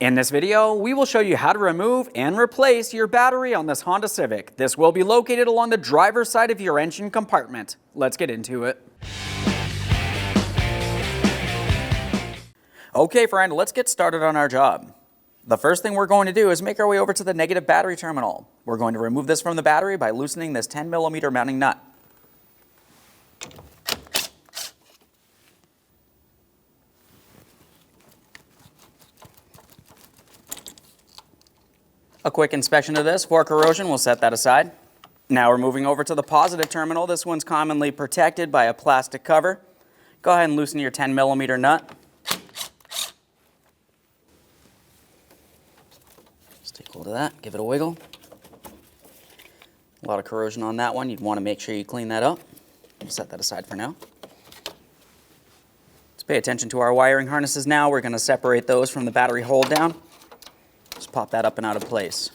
In this video, we will show you how to remove and replace your battery on this Honda Civic. This will be located along the driver's side of your engine compartment. Let's get into it. Okay friend, let's get started on our job. The first thing we're going to do is make our way over to the negative battery terminal. We're going to remove this from the battery by loosening this 10mm mounting nut. A quick inspection of this for corrosion, we'll set that aside. Now we're moving over to the positive terminal. This one's commonly protected by a plastic cover. Go ahead and loosen your 10mm nut. Just take hold of that, give it a wiggle. A lot of corrosion on that one. You'd want to make sure you clean that up. We'll set that aside for now. Let's pay attention to our wiring harnesses now. We're going to separate those from the battery hold down. Just pop that up and out of place.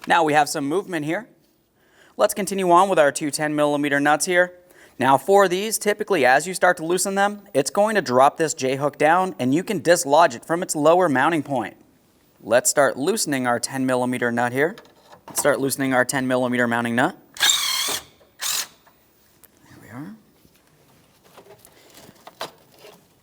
Now we have some movement here. Let's continue on with our two 10mm nuts here. Now for these, typically as you start to loosen them, it's going to drop this J-hook down and you can dislodge it from its lower mounting point. Let's start loosening our 10mm nut here. Let's start loosening our 10mm mounting nut.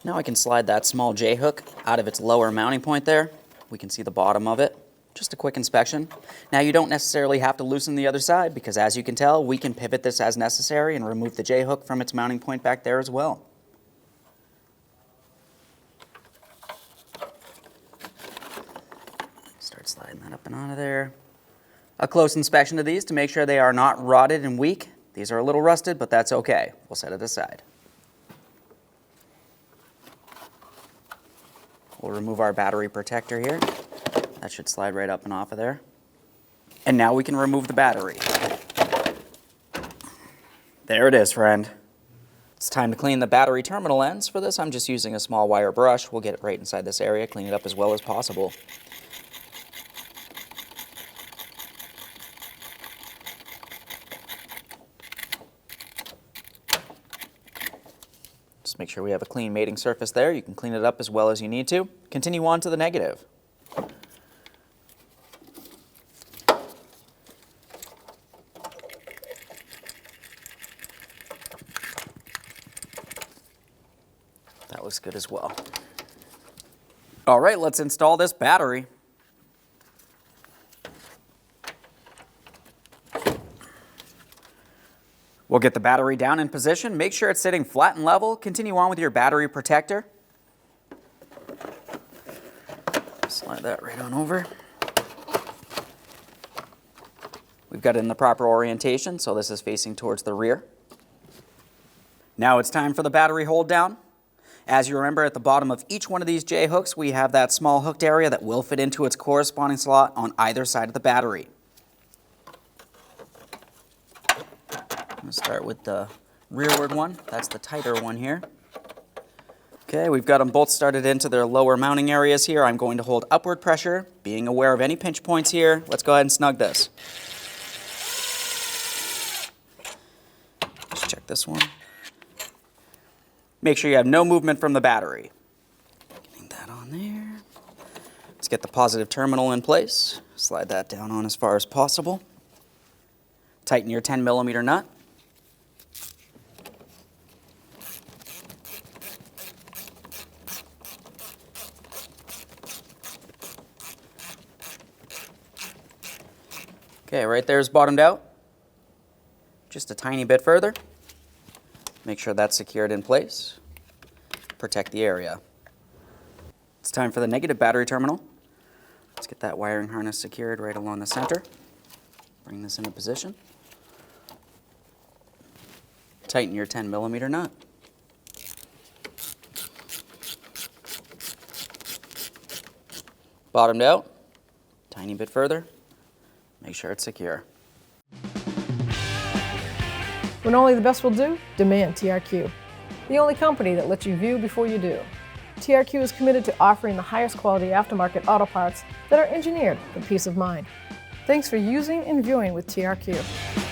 Now I can slide that small J-hook out of its lower mounting point there. We can see the bottom of it. Just a quick inspection. Now you don't necessarily have to loosen the other side because as you can tell, we can pivot this as necessary and remove the J-hook from its mounting point back there as well. Start sliding that up and out of there. A close inspection of these to make sure they are not rotted and weak. These are a little rusted, but that's okay. We'll set it aside. We'll remove our battery protector here. That should slide right up and off of there. And now we can remove the battery. There it is, friend. It's time to clean the battery terminal ends. For this, I'm just using a small wire brush. We'll get it right inside this area, clean it up as well as possible. Just make sure we have a clean mating surface there. You can clean it up as well as you need to. Continue on to the negative. That looks good as well. All right, let's install this battery. We'll get the battery down in position. Make sure it's sitting flat and level. Continue on with your battery protector. Slide that right on over. We've got it in the proper orientation, so this is facing towards the rear. Now it's time for the battery hold down. As you remember, at the bottom of each one of these J-hooks, we have that small hooked area that will fit into its corresponding slot on either side of the battery. I'm going to start with the rearward one. That's the tighter one here. Okay, we've got them both started into their lower mounting areas here. I'm going to hold upward pressure, being aware of any pinch points here. Let's go ahead and snug this. Just check this one. Make sure you have no movement from the battery. Getting that on there. Let's get the positive terminal in place. Slide that down on as far as possible. Tighten your 10mm nut. Okay, right there is bottomed out. Just a tiny bit further. Make sure that's secured in place. Protect the area. It's time for the negative battery terminal. Let's get that wiring harness secured right along the center. Bring this into position. Tighten your 10mm nut. Bottomed out. Tiny bit further. Make sure it's secure. When only the best will do, demand TRQ. The only company that lets you view before you do. TRQ is committed to offering the highest quality aftermarket auto parts that are engineered for peace of mind. Thanks for using and viewing with TRQ.